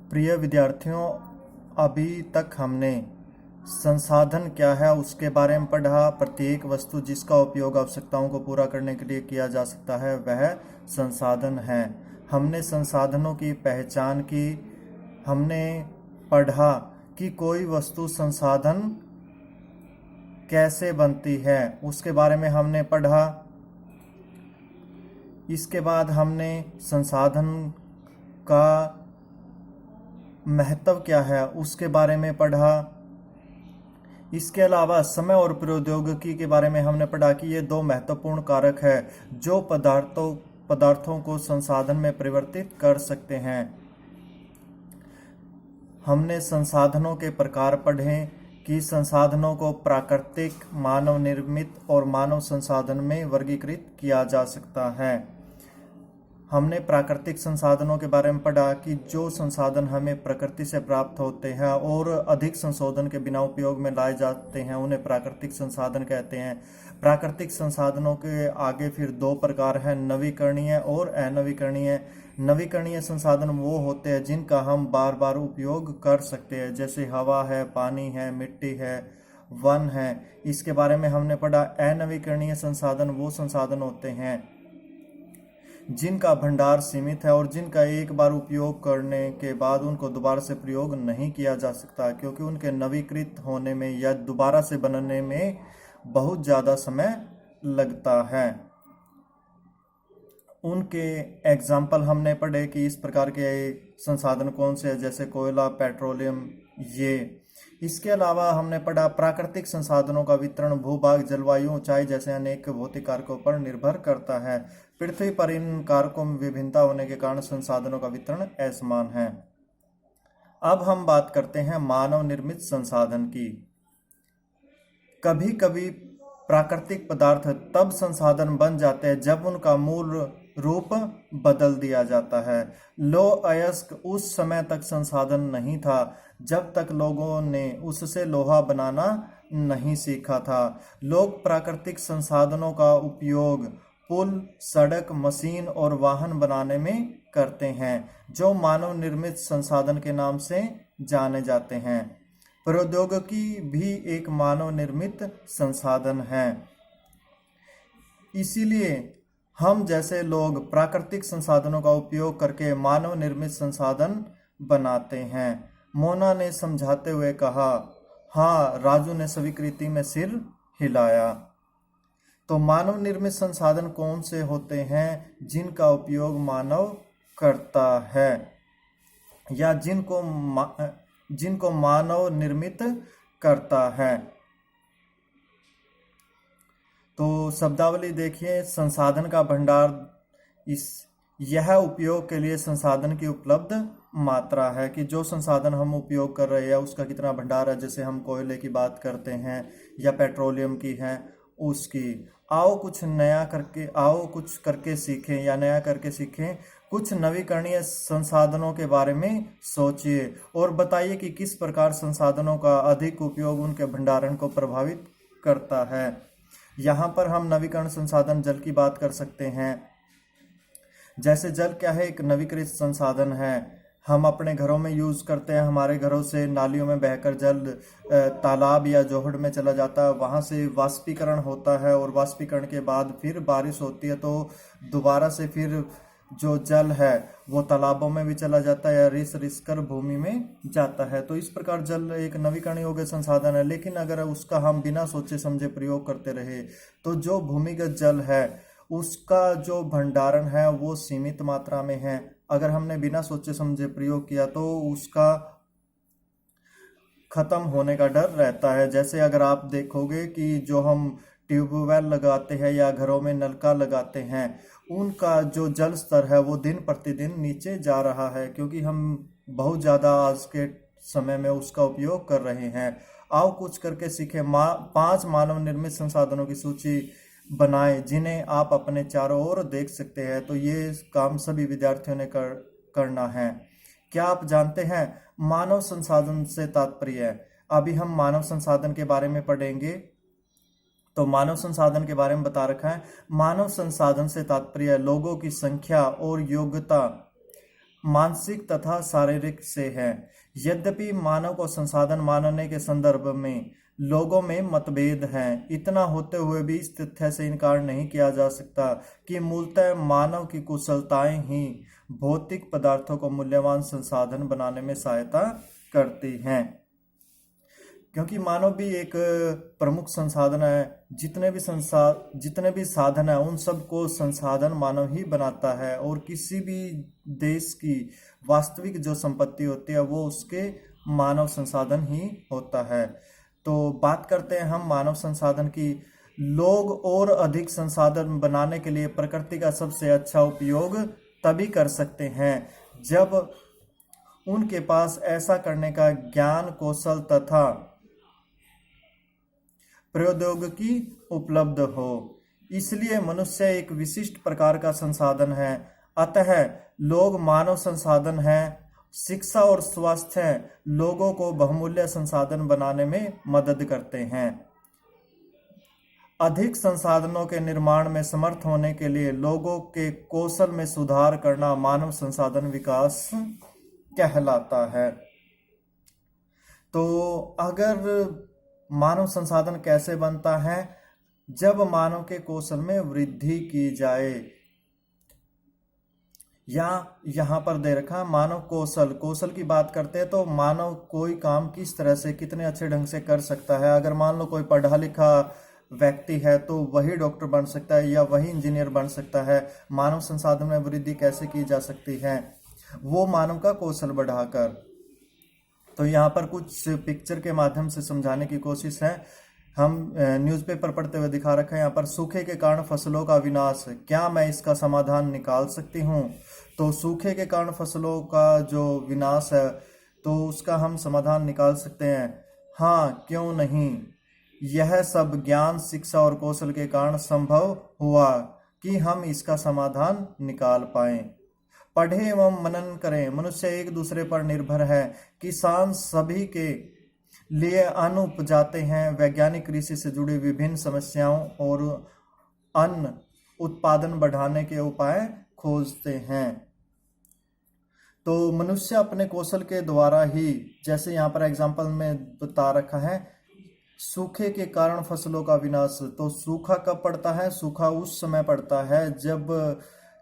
प्रिय विद्यार्थियों, अभी तक हमने संसाधन क्या है उसके बारे में पढ़ा। प्रत्येक वस्तु जिसका उपयोग आवश्यकताओं को पूरा करने के लिए किया जा सकता है वह संसाधन है। हमने संसाधनों की पहचान की। हमने पढ़ा कि कोई वस्तु संसाधन कैसे बनती है, उसके बारे में हमने पढ़ा। इसके बाद हमने संसाधन का महत्व क्या है उसके बारे में पढ़ा। इसके अलावा समय और प्रौद्योगिकी के बारे में हमने पढ़ा कि ये दो महत्वपूर्ण कारक है जो पदार्थों को संसाधन में परिवर्तित कर सकते हैं। हमने संसाधनों के प्रकार पढ़े कि संसाधनों को प्राकृतिक, मानव निर्मित और मानव संसाधन में वर्गीकृत किया जा सकता है। हमने प्राकृतिक संसाधनों के बारे में पढ़ा कि जो संसाधन हमें प्रकृति से प्राप्त होते हैं और अधिक संशोधन के बिना उपयोग में लाए जाते हैं उन्हें प्राकृतिक संसाधन कहते हैं। प्राकृतिक संसाधनों के आगे फिर दो प्रकार हैं, नवीकरणीय और अनवीकरणीय। नवीकरणीय संसाधन वो होते हैं जिनका हम बार बार उपयोग कर सकते हैं, जैसे हवा है, पानी है, मिट्टी है, वन है। इसके बारे में हमने पढ़ा। अनवीकरणीय संसाधन वो संसाधन होते हैं जिनका भंडार सीमित है और जिनका एक बार उपयोग करने के बाद उनको दोबारा से प्रयोग नहीं किया जा सकता, क्योंकि उनके नवीकृत होने में या दोबारा से बनने में बहुत ज़्यादा समय लगता है। उनके एग्जाम्पल हमने पढ़े कि इस प्रकार के संसाधन कौन से हैं, जैसे कोयला, पेट्रोलियम, ये। इसके अलावा हमने पढ़ा प्राकृतिक संसाधनों का वितरण भूभाग, जलवायु, ऊंचाई जैसे अनेक भौतिक कारकों पर निर्भर करता है। पृथ्वी पर इन कारकों में विभिन्नता होने के कारण संसाधनों का वितरण असमान है। अब हम बात करते हैं मानव निर्मित संसाधन की। कभी कभी प्राकृतिक पदार्थ तब संसाधन बन जाते हैं जब उनका मूल रूप बदल दिया जाता है। लौह अयस्क उस समय तक संसाधन नहीं था जब तक लोगों ने उससे लोहा बनाना नहीं सीखा था। लोग प्राकृतिक संसाधनों का उपयोग पुल, सड़क, मशीन और वाहन बनाने में करते हैं जो मानव निर्मित संसाधन के नाम से जाने जाते हैं। प्रौद्योगिकी भी एक मानव निर्मित संसाधन है। इसीलिए हम जैसे लोग प्राकृतिक संसाधनों का उपयोग करके मानव निर्मित संसाधन बनाते हैं। मोना ने समझाते हुए कहा। हाँ, राजू ने स्वीकृति में सिर हिलाया। तो मानव निर्मित संसाधन कौन से होते हैं जिनका उपयोग मानव करता है या जिनको मानव निर्मित करता है। तो शब्दावली देखिए। संसाधन का भंडार यह उपयोग के लिए संसाधन की उपलब्ध मात्रा है कि जो संसाधन हम उपयोग कर रहे हैं उसका कितना भंडार है। जैसे हम कोयले की बात करते हैं या पेट्रोलियम की है उसकी। आओ कुछ करके सीखें या नया करके सीखें। कुछ नवीकरणीय संसाधनों के बारे में सोचिए और बताइए कि किस प्रकार संसाधनों का अधिक उपयोग उनके भंडारण को प्रभावित करता है। यहाँ पर हम नवीकरण संसाधन जल की बात कर सकते हैं। जैसे जल क्या है, एक नवीकृत संसाधन है। हम अपने घरों में यूज़ करते हैं। हमारे घरों से नालियों में बहकर जल तालाब या जोहड़ में चला जाता है, वहाँ से वाष्पीकरण होता है और वाष्पीकरण के बाद फिर बारिश होती है तो दोबारा से फिर जो जल है वो तालाबों में भी चला जाता है या रिस कर भूमि में जाता है। तो इस प्रकार जल एक नवीकरण योग्य संसाधन है। लेकिन अगर उसका हम बिना सोचे समझे प्रयोग करते रहे तो जो भूमिगत जल है उसका जो भंडारण है वो सीमित मात्रा में है। अगर हमने बिना सोचे समझे प्रयोग किया तो उसका खत्म होने का डर रहता है। जैसे अगर आप देखोगे कि जो हम ट्यूबवेल लगाते हैं या घरों में नलका लगाते हैं उनका जो जल स्तर है वो दिन प्रतिदिन नीचे जा रहा है, क्योंकि हम बहुत ज़्यादा आज के समय में उसका उपयोग कर रहे हैं। आओ कुछ करके सीखें। 5 मानव निर्मित संसाधनों की सूची बनाएं जिन्हें आप अपने चारों ओर देख सकते हैं। तो ये काम सभी विद्यार्थियों ने करना है। क्या आप जानते हैं मानव संसाधन से तात्पर्य है? अभी हम मानव संसाधन के बारे में पढ़ेंगे। तो मानव संसाधन के बारे में बता रखा है। मानव संसाधन से तात्पर्य लोगों की संख्या और योग्यता मानसिक तथा शारीरिक से है। यद्यपि मानव को संसाधन मानने के संदर्भ में लोगों में मतभेद हैं, इतना होते हुए भी इस तथ्य से इनकार नहीं किया जा सकता कि मूलतः मानव की कुशलताएं ही भौतिक पदार्थों को मूल्यवान संसाधन बनाने में सहायता करती हैं। क्योंकि मानव भी एक प्रमुख संसाधन है। जितने भी साधन है उन सबको संसाधन मानव ही बनाता है, और किसी भी देश की वास्तविक जो संपत्ति होती है वो उसके मानव संसाधन ही होता है। तो बात करते हैं हम मानव संसाधन की। लोग और अधिक संसाधन बनाने के लिए प्रकृति का सबसे अच्छा उपयोग तभी कर सकते हैं जब उनके पास ऐसा करने का ज्ञान, कौशल तथा प्रौद्योगिकी उपलब्ध हो। इसलिए मनुष्य एक विशिष्ट प्रकार का संसाधन है। अतः लोग मानव संसाधन हैं। शिक्षा और स्वास्थ्य लोगों को बहुमूल्य संसाधन बनाने में मदद करते हैं। अधिक संसाधनों के निर्माण में समर्थ होने के लिए लोगों के कौशल में सुधार करना मानव संसाधन विकास कहलाता है। तो अगर मानव संसाधन कैसे बनता है? जब मानव के कौशल में वृद्धि की जाए, या यहाँ पर दे रखा मानव कौशल की बात करते हैं तो मानव कोई काम किस तरह से कितने अच्छे ढंग से कर सकता है। अगर मान लो कोई पढ़ा लिखा व्यक्ति है तो वही डॉक्टर बन सकता है या वही इंजीनियर बन सकता है। मानव संसाधन में वृद्धि कैसे की जा सकती है? वो मानव का कौशल बढ़ाकर। तो यहाँ पर कुछ पिक्चर के माध्यम से समझाने की कोशिश है। हम न्यूज़पेपर पढ़ते हुए दिखा रखा है यहाँ पर, सूखे के कारण फसलों का विनाश, क्या मैं इसका समाधान निकाल सकती हूँ? तो सूखे के कारण फसलों का जो विनाश है तो उसका हम समाधान निकाल सकते हैं। हाँ, क्यों नहीं। यह सब ज्ञान, शिक्षा और कौशल के कारण संभव हुआ कि हम इसका समाधान निकाल पाएं। पढ़ें एवं मनन करें। मनुष्य एक दूसरे पर निर्भर है। किसान सभी के लिए अन्न उपजाते हैं। वैज्ञानिक कृषि से जुड़ी विभिन्न समस्याओं और अन्न उत्पादन बढ़ाने के उपाय खोजते हैं। तो मनुष्य अपने कौशल के द्वारा ही, जैसे यहाँ पर एग्जाम्पल में बता रखा है, सूखे के कारण फसलों का विनाश। तो सूखा कब पड़ता है? सूखा उस समय पड़ता है जब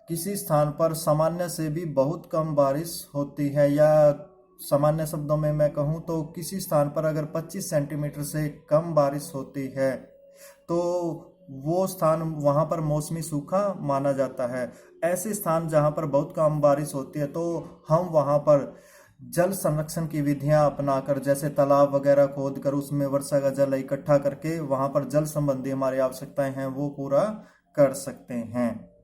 किसी स्थान पर सामान्य से भी बहुत कम बारिश होती है, या सामान्य शब्दों में मैं कहूँ तो किसी स्थान पर अगर 25 सेंटीमीटर से कम बारिश होती है तो वो स्थान, वहाँ पर मौसमी सूखा माना जाता है। ऐसे स्थान जहाँ पर बहुत कम बारिश होती है तो हम वहाँ पर जल संरक्षण की विधियां अपनाकर, जैसे तालाब वगैरह खोद कर उसमें वर्षा का जल इकट्ठा करके वहाँ पर जल संबंधी हमारी आवश्यकताएं हैं वो पूरा कर सकते हैं।